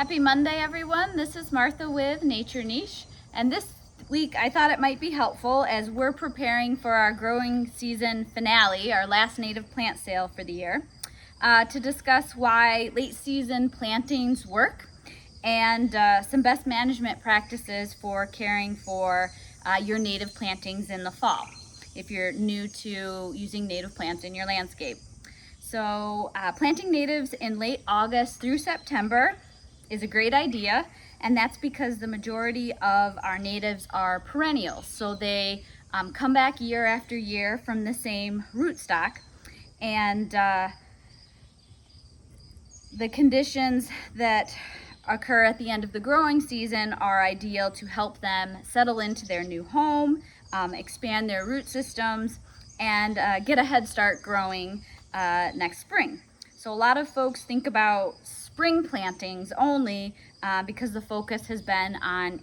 Happy Monday, everyone. This is Martha with Nature Niche, and this week I thought it might be helpful as we're preparing for our growing season finale, our last native plant sale for the year, to discuss why late season plantings work and some best management practices for caring for your native plantings in the fall if you're new to using native plants in your landscape. So planting natives in late August through September is a great idea, and that's because the majority of our natives are perennials. So they come back year after year from the same rootstock, and the conditions that occur at the end of the growing season are ideal to help them settle into their new home, expand their root systems, and get a head start growing next spring. So a lot of folks think about spring plantings only because the focus has been on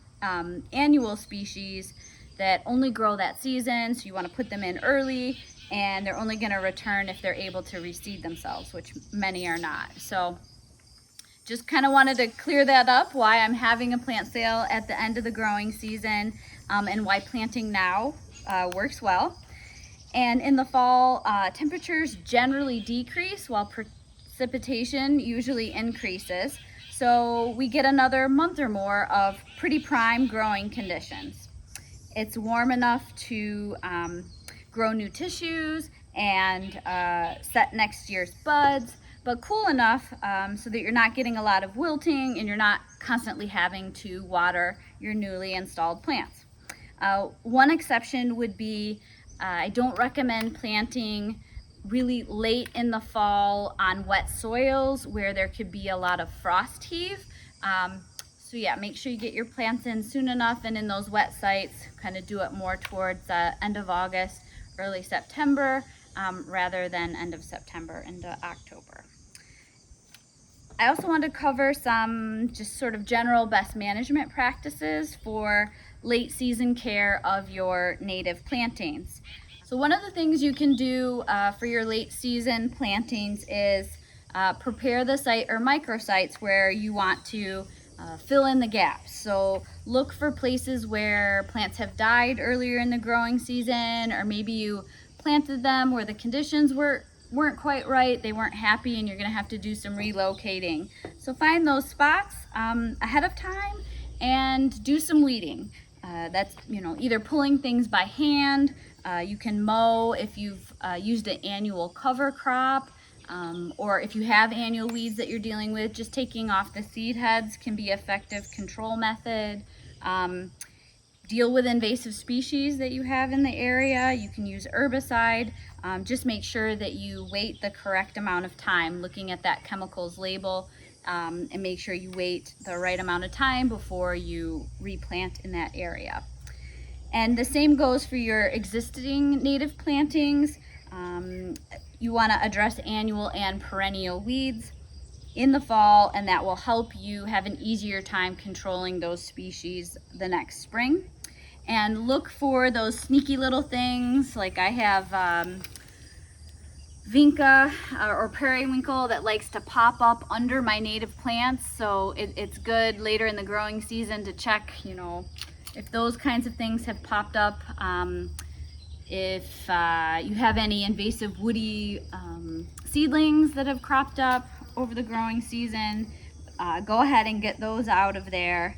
annual species that only grow that season, so you want to put them in early, and they're only going to return if they're able to reseed themselves, which many are not. So just kind of wanted to clear that up, why I'm having a plant sale at the end of the growing season, and why planting now works well. And in the fall, temperatures generally decrease while precipitation usually increases. So we get another month or more of pretty prime growing conditions. It's warm enough to grow new tissues and set next year's buds, but cool enough so that you're not getting a lot of wilting and you're not constantly having to water your newly installed plants. One exception would be I don't recommend planting really late in the fall on wet soils where there could be a lot of frost heave. So yeah, make sure you get your plants in soon enough, and in those wet sites, kind of do it more towards the end of August, early September, rather than end of September into October. I also want to cover some just sort of general best management practices for late season care of your native plantings. So one of the things you can do for your late season plantings is prepare the site or microsites where you want to fill in the gaps. So look for places where plants have died earlier in the growing season, or maybe you planted them where the conditions weren't quite right, they weren't happy, and you're going to have to do some relocating. So find those spots ahead of time and do some weeding. That's either pulling things by hand. You can mow if you've used an annual cover crop, or if you have annual weeds that you're dealing with, just taking off the seed heads can be an effective control method. Deal with invasive species that you have in the area. You can use herbicide. Just make sure that you wait the correct amount of time, looking at that chemicals label, and make sure you wait the right amount of time before you replant in that area. And the same goes for your existing native plantings. You want to address annual and perennial weeds in the fall, and that will help you have an easier time controlling those species the next spring. And look for those sneaky little things, like I have vinca or periwinkle that likes to pop up under my native plants. So it's good later in the growing season to check, if those kinds of things have popped up. If you have any invasive woody seedlings that have cropped up over the growing season, go ahead and get those out of there.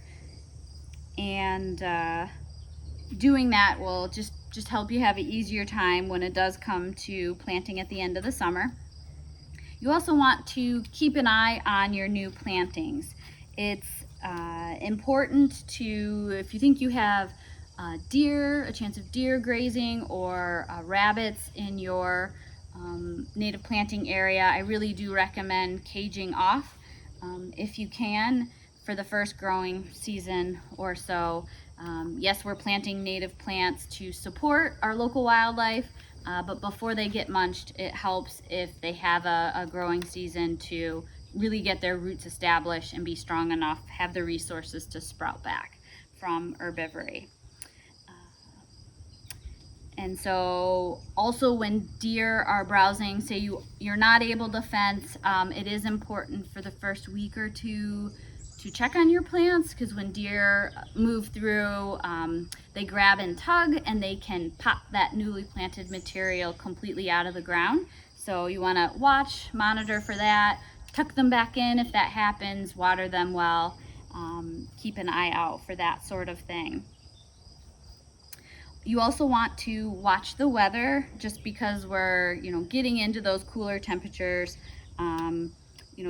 And doing that will just help you have an easier time when it does come to planting at the end of the summer. You also want to keep an eye on your new plantings. It's important to, if you think you have a chance of deer grazing or rabbits in your native planting area, I really do recommend caging off if you can for the first growing season or so. Yes, we're planting native plants to support our local wildlife, but before they get munched, it helps if they have a growing season to really get their roots established and be strong enough, have the resources to sprout back from herbivory. And so also when deer are browsing, say you're not able to fence, it is important for the first week or two to check on your plants, because when deer move through, they grab and tug and they can pop that newly planted material completely out of the ground. So you want to watch, monitor for that, tuck them back in if that happens, water them well, keep an eye out for that sort of thing. You also want to watch the weather, just because we're, getting into those cooler temperatures.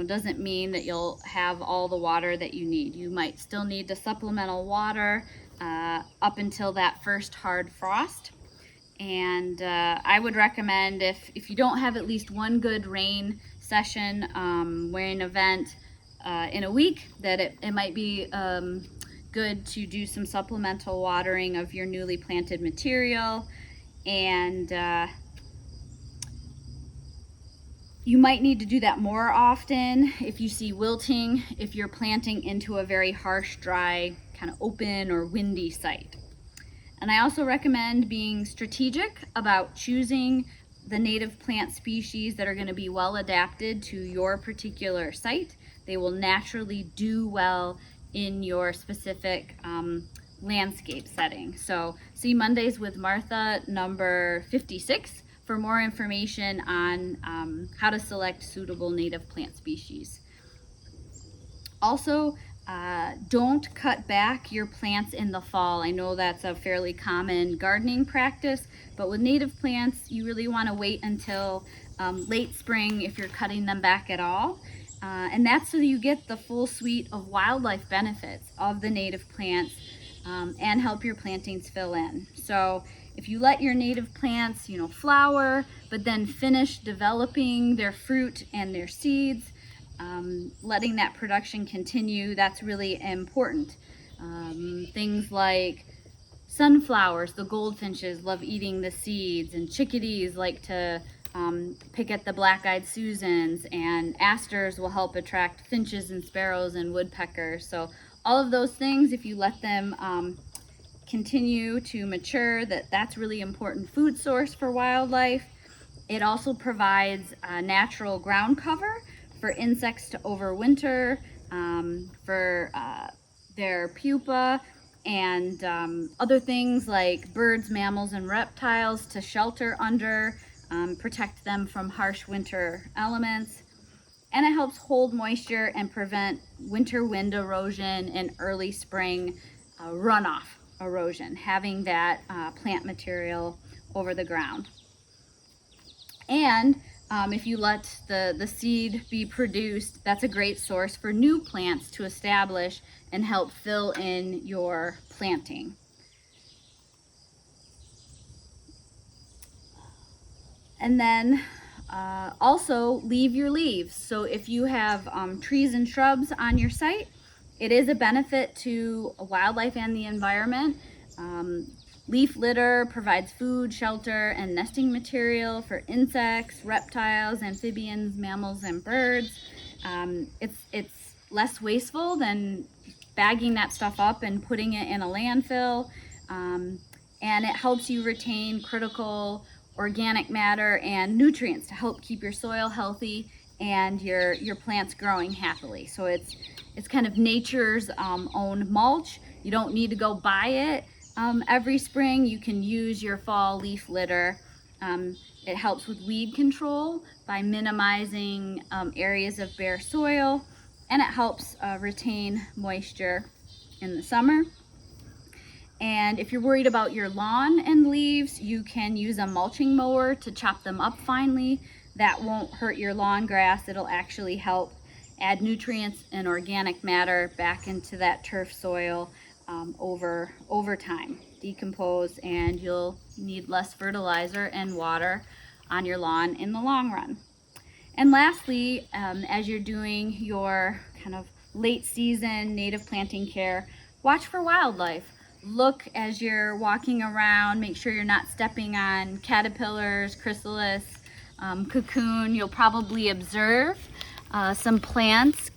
Doesn't mean that you'll have all the water that you need. You might still need to supplemental water up until that first hard frost. And I would recommend, if you don't have at least one good rain session, rain event in a week, that it might be good to do some supplemental watering of your newly planted material. And you might need to do that more often if you see wilting, if you're planting into a very harsh, dry, kind of open or windy site. And I also recommend being strategic about choosing the native plant species that are going to be well adapted to your particular site. They will naturally do well in your specific landscape setting. So see Mondays with Martha number 56 for more information on how to select suitable native plant species. Also, don't cut back your plants in the fall. I know that's a fairly common gardening practice, but with native plants, you really want to wait until late spring if you're cutting them back at all. And that's so you get the full suite of wildlife benefits of the native plants and help your plantings fill in. So if you let your native plants, flower, but then finish developing their fruit and their seeds, letting that production continue, that's really important. Things like sunflowers, the goldfinches love eating the seeds, and chickadees like to pick at the black-eyed Susans, and asters will help attract finches and sparrows and woodpeckers. So all of those things, if you let them continue to mature, that's really important food source for wildlife. It also provides a natural ground cover for insects to overwinter, for their pupa, and other things like birds, mammals, and reptiles to shelter under, protect them from harsh winter elements. And it helps hold moisture and prevent winter wind erosion and early spring runoff erosion, having that plant material over the ground. And if you let the seed be produced, that's a great source for new plants to establish and help fill in your planting. And then also leave your leaves. So if you have trees and shrubs on your site, it is a benefit to wildlife and the environment. Leaf litter provides food, shelter, and nesting material for insects, reptiles, amphibians, mammals, and birds. It's less wasteful than bagging that stuff up and putting it in a landfill, and it helps you retain critical organic matter and nutrients to help keep your soil healthy and your plants growing happily. So it's kind of nature's own mulch. You don't need to go buy it every spring. You can use your fall leaf litter. It helps with weed control by minimizing areas of bare soil, and it helps retain moisture in the summer. And if you're worried about your lawn and leaves, you can use a mulching mower to chop them up finely. That won't hurt your lawn grass. It'll actually help add nutrients and organic matter back into that turf soil over time, decompose, and you'll need less fertilizer and water on your lawn in the long run. And lastly, as you're doing your kind of late season native planting care, watch for wildlife. Look as you're walking around, make sure you're not stepping on caterpillars, chrysalis, cocoon. You'll probably observe some plants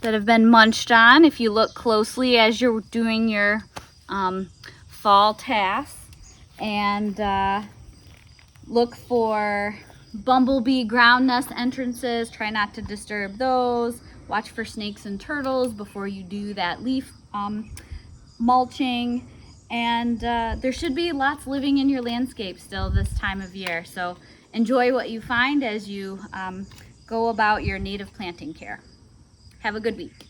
that have been munched on if you look closely as you're doing your fall tasks. And look for bumblebee ground nest entrances. Try not to disturb those. Watch for snakes and turtles before you do that leaf mulching. And there should be lots living in your landscape still this time of year. So enjoy what you find as you go about your native planting care. Have a good week.